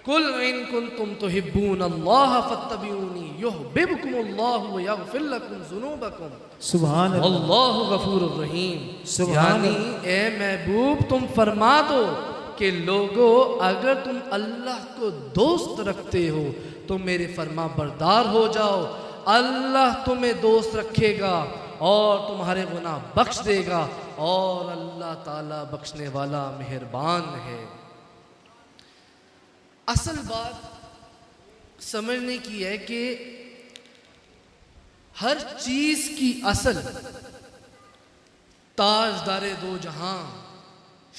कुल इन कुंतुम तुहिब्बून अल्लाह फत्तबिऊनी युहब्बिबकुमुल्लाहु व यगफिर लकुम ज़ुनूबकुम सुभान अल्लाह, वल्लाहु गफूरुर रहीम। सुभान यानी ए महबूब तुम फरमा दो कि लोगो अगर तुम अल्लाह को दोस्त रखते हो तो मेरे फरमा बरदार हो जाओ, अल्लाह तुम्हें दोस्त रखेगा और तुम्हारे गुनाह बख्श देगा और अल्लाह ताला बख्शने वाला मेहरबान है। असल बात समझने की है कि हर चीज की असल ताजदारे दो जहां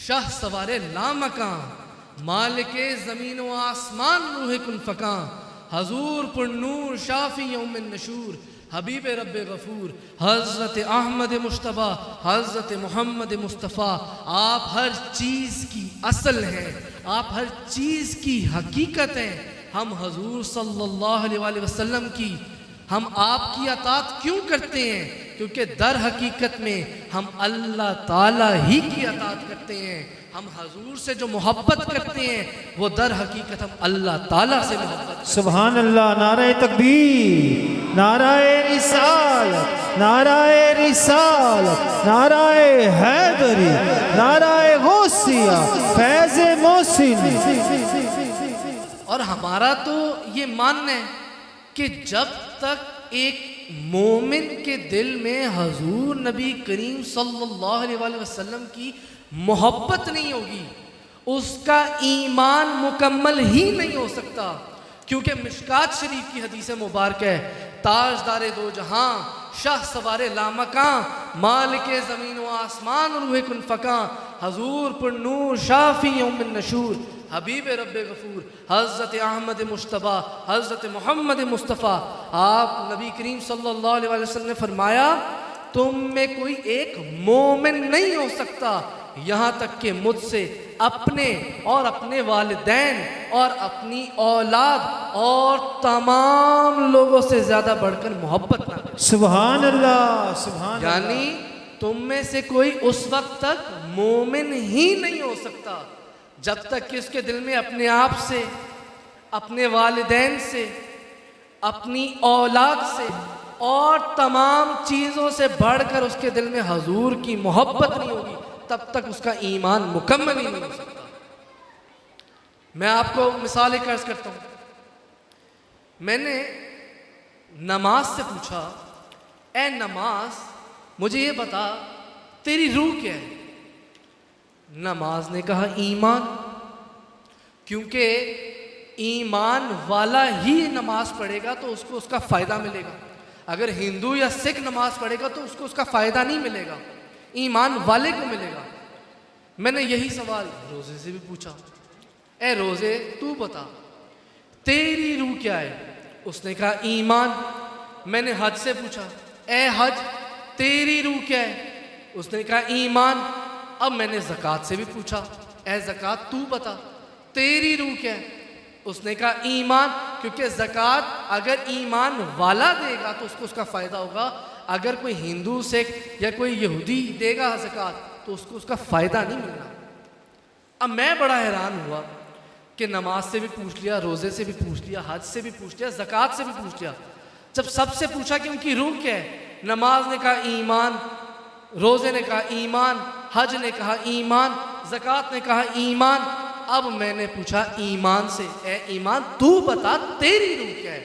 शाह सवारे लामकां मालिके ज़मीन व आसमान रूह कुन फ़कां हजूर पुन्नूर शाफी यौमिन नशूर हबीब रब गफूर हज़रत अहमद मुश्तबा हज़रत मोहम्मद मुस्तफ़ा। आप हर चीज़ की असल हैं, आप हर चीज़ की हकीकत हैं। हम हजूर सल्लल्लाहु अलैहि वसल्लम की हम आपकी अतात क्यों करते हैं? क्योंकि दर हकीकत में हम अल्लाह ताला ही की अतात करते हैं। हम हजूर से जो मोहब्बत करते हैं वो दर हकीकत हम अल्लाह ताला से मोहब्बत। सुभान अल्लाह, नाराए तकबीर, नाराए रिसालत, नाराए रिसालत, नाराए हैदरी, नाराए गौसिया, फैज़ मोहसिन। और हमारा तो ये मानना है कि जब तक एक मोमिन के दिल में हजूर नबी करीम सल्लल्लाहु अलैहि वसल्लम की मोहब्बत नहीं होगी उसका ईमान मुकम्मल ही नहीं हो सकता। क्योंकि मिशकात शरीफ की हदीस मुबारक है, ताजदारे दो जहां शाह सवारे लामकां मालिके ज़मीन व आसमान रूह कुन फ़कां हजूर पुन्नूर शाफी यौमिन नशूर हबीब रब गफूर हज़रत अहमद मुश्तबा हज़रत मोहम्मद मुस्तफ़ा। आप नबी करीम सल्लल्लाहु अलैहि वसल्लम ने फरमाया तुम में कोई एक मोमिन नहीं हो सकता यहाँ तक कि मुझसे अपने और अपने वालिदैन और अपनी औलाद और तमाम लोगों से ज़्यादा बढ़कर मोहब्बत ना करे। सुभान अल्लाह, सुभान। यानी तुम में से कोई उस वक्त तक मोमिन ही नहीं हो सकता जब तक कि उसके दिल में अपने आप से, अपने वालिदैन से, अपनी औलाद से और तमाम चीज़ों से बढ़कर उसके दिल में हजूर की मोहब्बत नहीं होगी, तब तक उसका ईमान मुकम्मल ही नहीं हो सकता। मैं आपको मिसाल एक अर्ज करता हूँ। मैंने नमाज से पूछा, ए नमाज मुझे ये बता तेरी रूह क्या है? नमाज ने कहा ईमान, क्योंकि ईमान वाला ही नमाज पढ़ेगा तो उसको उसका फ़ायदा मिलेगा। अगर हिंदू या सिख नमाज पढ़ेगा तो उसको उसका फ़ायदा नहीं मिलेगा, ईमान वाले को मिलेगा। मैंने यही सवाल रोज़े से भी पूछा, ए रोज़े तू बता तेरी रूह क्या है? उसने कहा ईमान। मैंने हज से पूछा, ए हज तेरी रूह क्या है? उसने कहा ईमान। अब मैंने ज़कात से भी पूछा, ए ज़कात तू बता तेरी रूह क्या है? उसने कहा ईमान, क्योंकि ज़कात अगर ईमान वाला देगा तो उसको उसका फ़ायदा होगा। अगर कोई हिंदू सिख या कोई यहूदी देगा ज़कात तो उसको उसका फ़ायदा नहीं मिलना। अब मैं बड़ा हैरान हुआ कि नमाज से भी पूछ लिया, रोज़े से भी पूछ लिया, हज से भी पूछ लिया, ज़कात से भी पूछ लिया। जब सबसे पूछा कि उनकी रूह क्या है, नमाज ने कहा ईमान, रोज़े ने कहा ईमान, हज ने कहा ईमान, ज़कात ने कहा ईमान। अब मैंने पूछा ईमान से, ए ईमान तू बता तेरी रूह क्या है?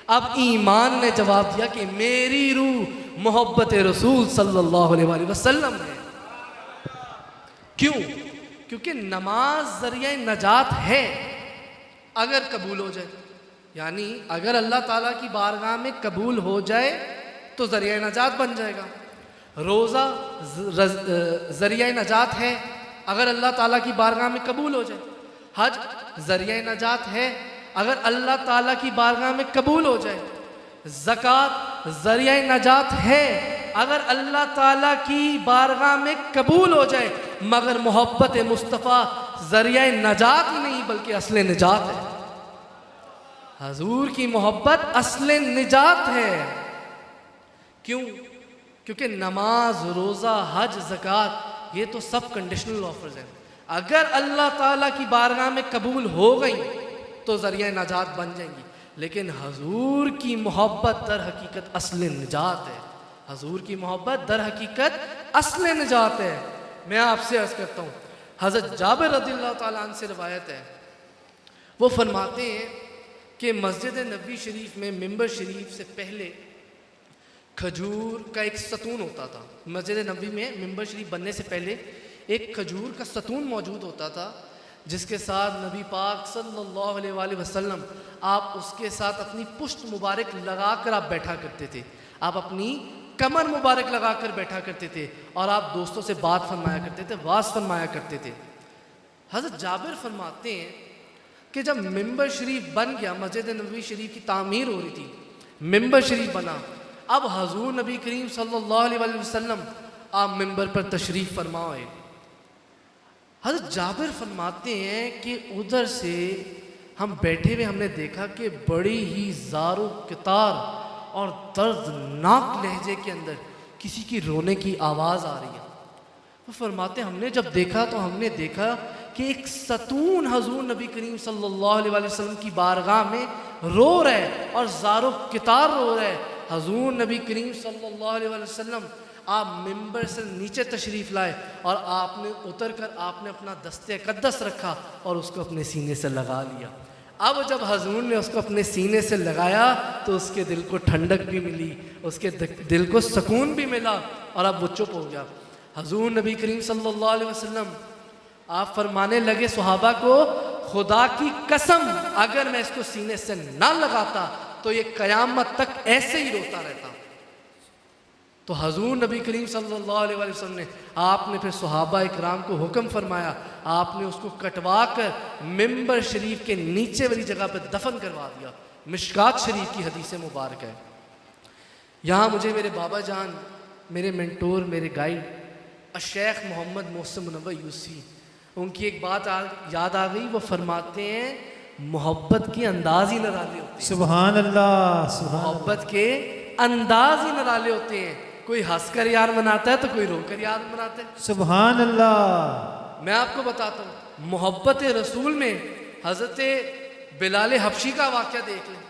अब ईमान ने जवाब दिया कि मेरी रूह मोहब्बत रसूल सल्लल्लाहु अलैहि वसल्लम है। क्यों? क्योंकि नमाज ज़रिया नजात है अगर कबूल हो जाए। यानी अगर अल्लाह ताला की बारगाह में कबूल हो जाए तो ज़रिया नजात बन जाएगा। रोज़ा ज़रिया नजात है अगर अल्लाह ताला की बारगाह में कबूल हो जाए। हज ज़रिया नजात है अगर अल्लाह ताला की बारगाह में कबूल हो जाए। ज़कात ज़रिया नजात है अगर अल्लाह ताला की बारगाह में कबूल हो जाए। मगर मोहब्बत मुस्तफ़ा ज़रिया नजात ही नहीं बल्कि असले निजात है। हजूर की मोहब्बत असले निजात है। क्यों? क्योंकि नमाज, रोज़ा, हज, ज़कात ये तो सब कंडीशनल ऑफर्स हैं। अगर अल्लाह ताला की बारगाह में कबूल हो गई तो ज़रिया नजात बन जाएंगी। लेकिन हजूर की मोहब्बत दर हकीकत असल निजात है। हजूर की मोहब्बत दर हकीकत असल निजात है। मैं आपसे अर्ज़ करता हूँ, हज़रत जाबिर रज़ियल्लाहु ताला अन्हु से रिवायत है, वो फरमाते हैं कि मस्जिद नबी शरीफ में मिंबर शरीफ से पहले खजूर का एक सतून होता था। मस्जिद नबी में मिंबर शरीफ बनने से पहले एक खजूर का सतून मौजूद होता था, जिसके साथ नबी पाक सल्लल्लाहु अलैहि वसल्लम आप उसके साथ अपनी पुश्त मुबारक लगा कर आप बैठा करते थे। आप अपनी कमर मुबारक लगा कर बैठा करते थे और आप दोस्तों से बात फरमाया करते थे, वाज फरमाया करते थे। हज़रत जाबिर फरमाते हैं कि जब मिंबर शरीफ बन गया, मस्जिद नबी शरीफ की तामीर हो रही थी, मिंबर शरीफ बना, अब हजूर नबी करीम सल्लल्लाहु अलैहि वसल्लम आप मिंबर पर तशरीफ़ फरमाए। हज़रत जाबिर फरमाते हैं कि उधर से हम बैठे हुए हमने देखा कि बड़ी ही ज़ारो कितार और दर्दनाक लहजे के अंदर किसी की रोने की आवाज़ आ रही है। वो फरमाते हमने जब देखा तो हमने देखा कि एक सतून हजूर नबी करीम सल्लल्लाहु अलैहि वसल्लम की बारगाह में रो रहे और ज़ारो कितार रो रहे। हजूर नबी करीम सल्लल्लाहु अलैहि वसल्लम आप मिंबर से नीचे तशरीफ़ लाए और आपने उतर कर आपने अपना दस्ते अक़दस रखा और उसको अपने सीने से लगा लिया। अब जब हजूर ने उसको अपने सीने से लगाया तो उसके दिल को ठंडक भी मिली, उसके दिल को सुकून भी मिला और अब वो चुप हो गया। हजूर नबी करीम सल्लल्लाहु अलैहि वसल्लम आप फरमाने लगे सहाबा को, खुदा की कसम अगर मैं इसको सीने से ना लगाता तो ये क़यामत तक ऐसे ही रोता रहता। तो हजूर नबी करीम सल्लल्लाहु अलैहि वसल्लम ने आपने फिर सहाबा इकराम को हुक्म फरमाया, आपने उसको कटवा कर मिंबर शरीफ के नीचे वाली जगह पर दफन करवा दिया। मिशकात शरीफ की हदीस मुबारक है। यहाँ मुझे मेरे बाबा जान, मेरे मेंटोर, मेरे गाइड शेख मोहम्मद मोहसिन मुनव्वर यूसी, उनकी एक बात याद आ गई। वो फरमाते हैं मोहब्बत के अंदाज ही निराले होते हैं। सुभान अल्लाह, सुभान मोहब्बत के अंदाज ही निराले होते हैं। कोई हंसकर यार मनाता है तो कोई रोकर यार मनाता है। सुभान अल्लाह। मैं आपको बताता हूँ, मोहब्बत रसूल में हज़रत बिलाल हबशी का वाक़या देख लें।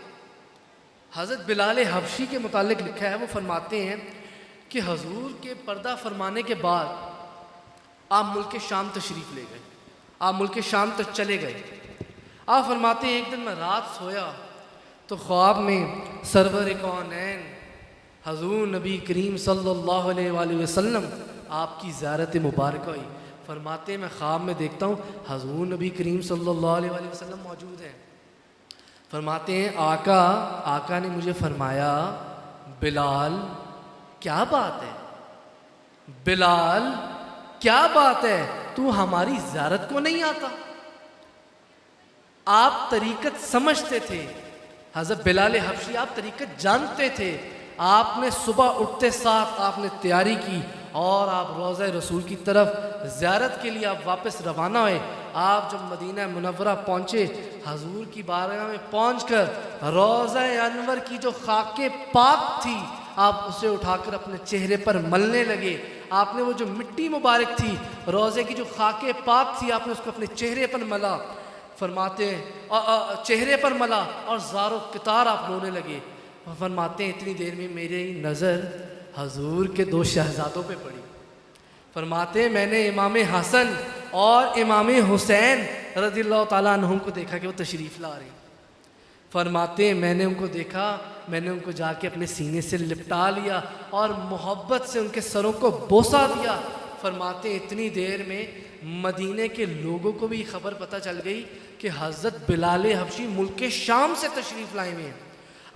हज़रत बिलाल हबशी के मुतालिक लिखा है, वो फरमाते हैं कि हजूर के पर्दा फरमाने के बाद आप मुल्क शाम तशरीफ़ ले गए, आप मुल्क शाम तक चले गए। आप फरमाते हैं एक दिन मैं रात सोया तो ख्वाब में सरवर कौनैन हजूर नबी करीम सल्लल्लाहु अलैहि वसल्लम आपकी ज़ियारत मुबारक हुई। फरमाते हैं मैं ख्वाब में देखता हूँ हजूर नबी करीम सल्लल्लाहु अलैहि वसल्लम मौजूद हैं। फरमाते हैं आका ने मुझे फरमाया, बिलाल क्या बात है, बिलाल क्या बात है, तू हमारी ज़ियारत को नहीं आता। आप तरीक़त समझते थे, हज़रत बिलाल हबशी आप तरीक़त जानते थे। आपने सुबह उठते साथ आपने तैयारी की और आप रोज़ा रसूल की तरफ ज़ियारत के लिए आप वापस रवाना हुए। आप जब मदीना मुनव्वरा पहुँचे, हजूर की बारगाह में पहुँचकर रोज़ा अनवर की जो खाके पाक थी आप उसे उठाकर अपने चेहरे पर मलने लगे। आपने वो जो मिट्टी मुबारक थी रोज़े की जो खाके पाक थी आपने उसको अपने चेहरे पर मला। फरमाते हैं चेहरे पर मला और ज़ारो कितार आप रोने लगे। फरमाते हैं इतनी देर में मेरी नज़र हजूर के दो शहजादों पे पड़ी। फरमाते हैं मैंने इमाम हसन और इमाम हुसैन रज़ियल्लाहु ताला अन्हुम को देखा कि वो तशरीफ़ ला रहे। फरमाते हैं मैंने उनको देखा, मैंने उनको जाके अपने सीने से लिपटा लिया और मोहब्बत से उनके सरों को बोसा दिया। फरमाते हैं इतनी देर में मदीने के लोगों को भी खबर पता चल गई कि हज़रत बिलाल हबशी मुल्क शाम से तशरीफ़ लाए हुए हैं।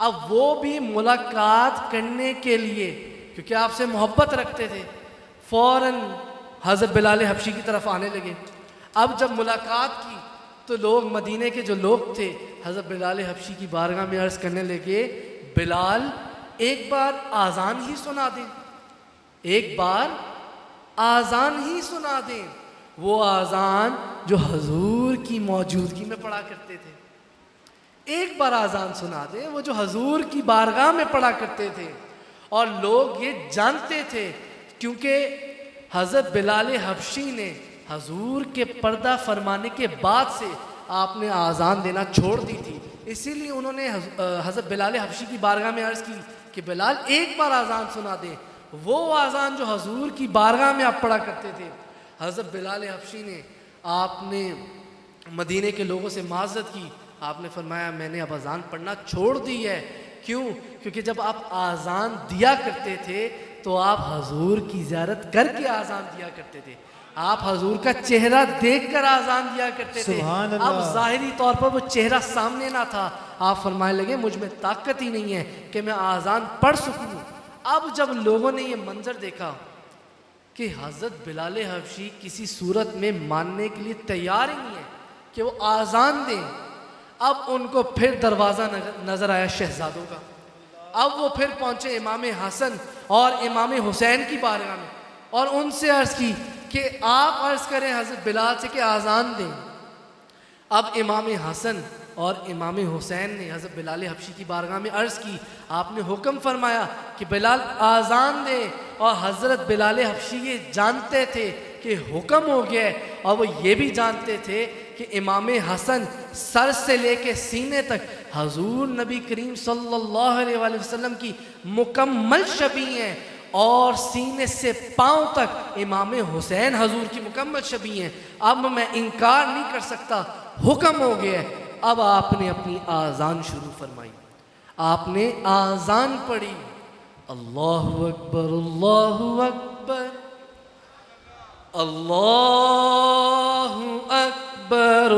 अब वो भी मुलाकात करने के लिए, क्योंकि आपसे मोहब्बत रखते थे, फ़ौरन हज़रत बिलाल हबशी की तरफ आने लगे। अब जब मुलाकात की तो लोग मदीने के जो लोग थे हज़रत बिलाल हबशी की बारगाह में अर्ज़ करने लगे, बिलाल एक बार आज़ान ही सुना दें, एक बार आज़ान ही सुना दें, वो आज़ान जो हजूर की मौजूदगी में पढ़ा करते थे। एक बार आज़ान सुना दें, वो जो हजूर की बारगाह में पढ़ा करते थे। और लोग ये जानते थे क्योंकि हज़रत बिलाल हबशी ने हजूर के पर्दा फरमाने के बाद से आपने आज़ान देना छोड़ दी थी। इसीलिए उन्होंने हज़रत बिलाल हबशी की बारगाह में अर्ज़ की कि बिलाल एक बार आज़ान सुना दे, वो आज़ान जो हजूर की बारगाह में आप पढ़ा करते थे। हज़रत बिलाल हबशी ने आपने मदीने के लोगों से माज़रत की, आपने फरमाया मैंने अब अज़ान पढ़ना छोड़ दी है। क्यों? क्योंकि जब आप आज़ान दिया करते थे तो आप हजूर की ज़ियारत करके आज़ान दिया करते थे, आप हजूर का चेहरा देखकर आज़ान दिया करते थे। सुभान अल्लाह। अब ज़ाहिरी तौर पर वो चेहरा सामने ना था, आप फरमाने लगे मुझ में ताकत ही नहीं है कि मैं आज़ान पढ़ सकूँ। अब जब लोगों ने ये मंजर देखा कि हज़रत बिलाल हबशी किसी सूरत में मानने के लिए तैयार ही नहीं है कि वो आज़ान दें, अब उनको फिर दरवाज़ा नज़र आया शहजादों का। अब वो फिर पहुँचे इमाम हसन और इमाम हुसैन की बारगाह में और उनसे अर्ज़ की कि आप अर्ज़ करें हज़रत बिलाल से कि आज़ान दें। अब इमाम हसन और इमाम हुसैन ने हज़रत बिलाल हबशी की बारगाह में अर्ज़ की, आपने हुक्म फरमाया कि बिलाल आज़ान दे, और हज़रत बिलाल हबशी ये जानते थे कि हुक्म हो गया है, और वो ये भी जानते थे कि इमाम हसन सर से लेके सीने तक हजूर नबी करीम सल्लल्लाहु अलैहि वसल्लम की मुकम्मल शबी हैं, और सीने से पाँव तक इमाम हुसैन हजूर की मुकम्मल शबी हैं। अब मैं इनकार नहीं कर सकता, हुक्म हो गया है। अब आपने अपनी आज़ान शुरू फरमाई, आपने आज़ान पढ़ी, अल्लाहु अकबर अल्लाहु अकबर अल्लाहु अकबर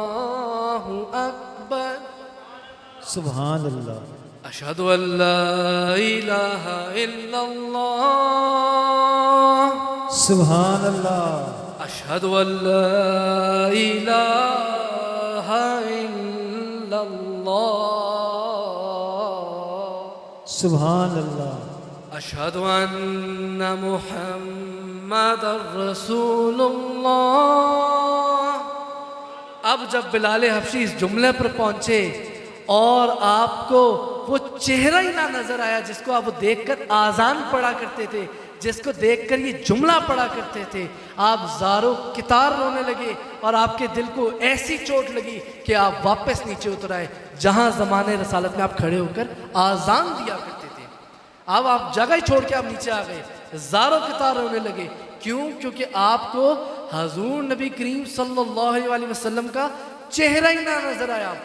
अल्लाहु अकबर सुभान अल्लाह। अशहदु अल्ला इलाहा इल्लल्लाह सुभान अल्लाह। अशहदु अल्ला इलाहा इल्लल्लाह सुभान अल्लाह। अशहदु अन्ना मुहम्मदर रसूलुल्लाह। अब जब बिलाल हबशी इस जुमले पर पहुंचे और आपको वो चेहरा ही ना नजर आया जिसको आप देखकर आज़ान पढ़ा करते थे, जिसको देखकर ये जुमला पढ़ा करते थे, आप ज़ारो कितार रोने लगे और आपके दिल को ऐसी चोट लगी कि आप वापस नीचे उतर आए जहाँ ज़माने रसालत में आप खड़े होकर आज़ान दिया करते थे। अब आप जगह ही छोड़ के आप नीचे आ गए, ज़ारो कितार रोने लगे। क्यों? क्योंकि आपको हजूर नबी करीम सल्लल्लाहु अलैहि वसल्लम का चेहरा ही ना नजर आया,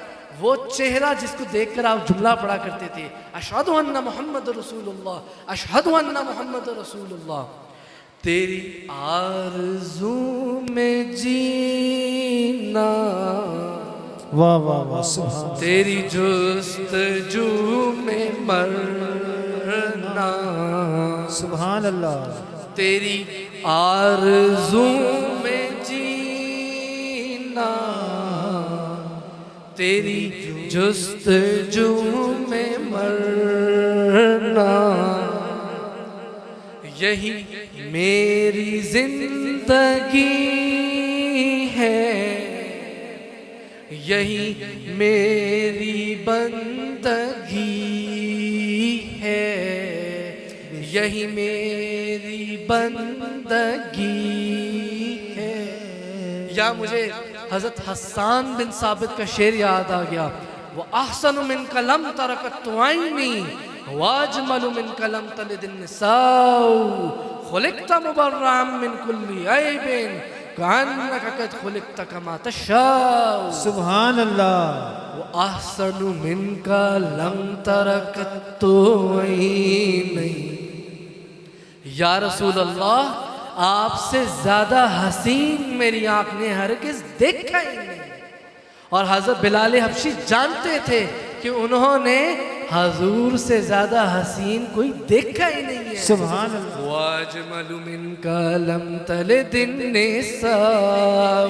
वो चेहरा जिसको देखकर आप जुमला पढ़ा करते थे, अशहदु अन्ना मुहम्मद रसूलुल्लाह, अशहदु अन्ना मुहम्मद रसूलुल्लाह। तेरी आरज़ू में जीना, वाह वाह वाह सुभान। तेरी जुस्तजू में मरना, सुभान अल्लाह। तेरी आरज़ू में जीना, तेरी जुस्तजू में मरना, यही मेरी जिंदगी है, यही मेरी बंदगी है, यही मेरी बंदगी है। या मुझे हज़रत हसन बिन साबित का शेर याद आ गया, वो अहसनु मिन कलम तरकत आइनी वाजमलु मिन कलम तलिदिन निसाउ खुलिक़्ता मुबर्रअम मिन कुल्ली ऐबिन कअन्नका कद खुलिक़्ता कमा तशाउ। सुभान अल्लाह। वो अहसनु मिन कलम तरकत आइनी, या रसूल अल्लाह आपसे ज्यादा हसीन मेरी आंख ने हरगिज़ देखा ही नहीं। और हज़रत बिलाल हबशी जानते थे कि उन्होंने हजूर से ज्यादा हसीन कोई देखा ही नहीं है। सुभान अल्लाह। वाजमलु मिन कलम तलिदिन निसाउ,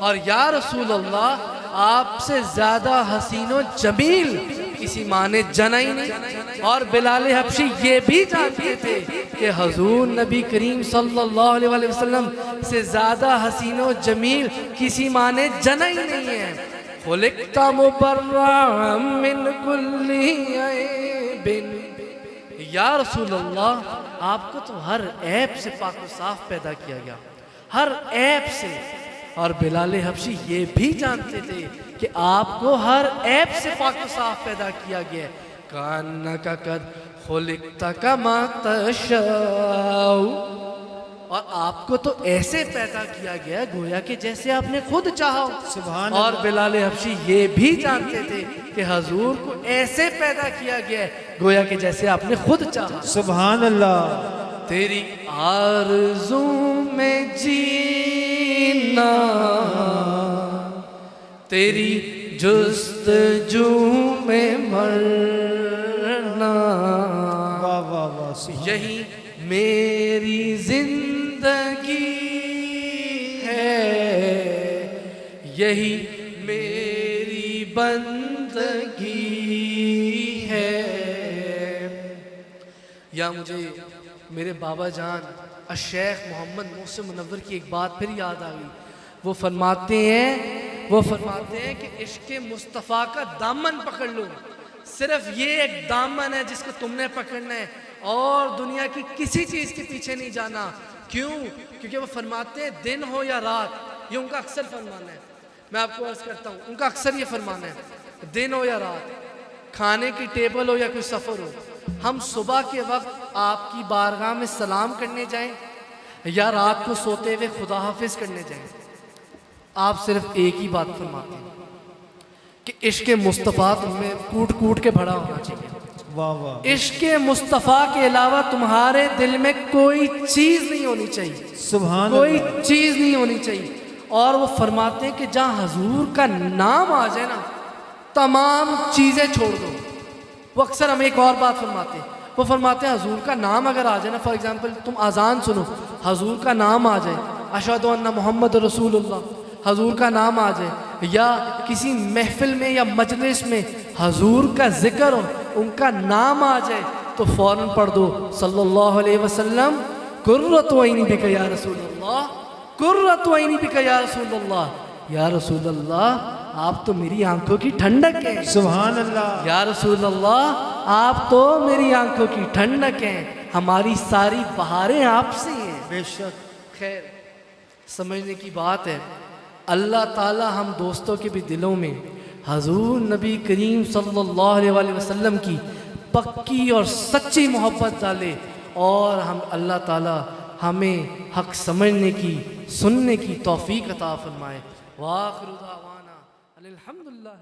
और या रसूल अल्लाह आपसे ज्यादा हसीनो जमील किसी माँ ने जना ही नहीं। और बिलाल हबशी ये भी जानते थे कि हजूर नबी करीम सल्लल्लाहु अलैहि वसल्लम से ज्यादा हसीनो जमील किसी माँ ने जना ही नहीं है। खुलिक़्ता मुबर्रअम मिन कुल्ली ऐबिन, या रसूल अल्लाह आपको तो हर ऐब से पाक व साफ पैदा किया गया, हर ऐप से। और बिलाल हबशी ये भी जानते थे कि आपको हर ऐप से पाक व साफ पैदा किया गया है। कान्ना का कद खुलिकता कमा तशाउ, और आपको तो ऐसे पैदा किया गया गोया कि जैसे आपने खुद चाहा। सुभान और अल्लाह। बिलाल हबशी ये भी जानते थे कि हजूर को ऐसे पैदा किया गया है गोया कि जैसे आपने खुद चाहा। सुभान अल्लाह। तेरी आरज़ू में जीना, तेरी जुस्तजू में मरना, वाह वाह वाह, सुभान। यही मेरी जिंदगी है, यही मेरी बंदगी है। या मुझे मेरे बाबा जान शेख मोहम्मद मोहसिन मुनव्वर की एक बात फिर याद आ गई। वो फरमाते हैं कि इश्क़ मुस्तफ़ा का दामन पकड़ लो, सिर्फ ये एक दामन है जिसको तुमने पकड़ना है और दुनिया की किसी चीज़ के पीछे नहीं जाना। क्यों? क्योंकि वो फरमाते हैं दिन हो या रात, ये उनका अक्सर फरमाना है। मैं आपको अर्ज़ करता हूँ, उनका अक्सर ये फरमाना है, दिन हो या रात, खाने की टेबल हो या कोई सफ़र हो, हम सुबह के वक्त आपकी बारगाह में सलाम करने जाएं या रात को सोते हुए खुदा हाफिज़ करने जाएं, आप सिर्फ एक ही बात फरमाते हैं कि इश्क़ मुस्तफ़ा तुम्हें कूट कूट के भरा होना चाहिए। वाह वाह। इश्क़ मुस्तफ़ा के अलावा तुम्हारे दिल में कोई चीज़ नहीं होनी चाहिए, सुभान कोई अल्लाह। चीज़ नहीं होनी चाहिए। और वो फरमाते हैं कि जहाँ हजूर का नाम आ जाए ना, तमाम चीज़ें छोड़ दो। वो अक्सर हमें एक और बात फरमाते हैं, वो फरमाते हैं हजूर का नाम अगर आ जाए ना, फॉर एग्जांपल तुम अजान सुनो, हजूर का नाम आ जाए, अशहदु अन्ना मोहम्मद रसूलुल्लाह, हजूर का नाम आ जाए, या किसी महफिल में या मजलिस में हजूर का जिक्र हो, उनका नाम आ जाए, तो फ़ौरन पढ़ दो सल्लल्लाहु अलैहि वसल्लम, कुर्रतु ऐनी बिका या रसूलल्लाह, कुर्रतु ऐनी बिका या रसूलल्लाह, या रसूलल्लाह आप तो मेरी आंखों की ठंडक हैं। सुभान अल्लाह। या रसूलल्लाह आप तो मेरी आंखों की ठंडक हैं, हमारी सारी बहारें आपसे हैं। बेशक। खैर, समझने की बात है, अल्लाह ताला हम दोस्तों के भी दिलों में हजूर नबी करीम सल्लल्लाहु अलैहि वसल्लम की पक्की और सच्ची मोहब्बत डाले, और हम अल्लाह ताला हमें हक समझने की, सुनने की तौफीक अता फरमाए। वाखिरु दावाना अनिल हम्दुलिल्लाह।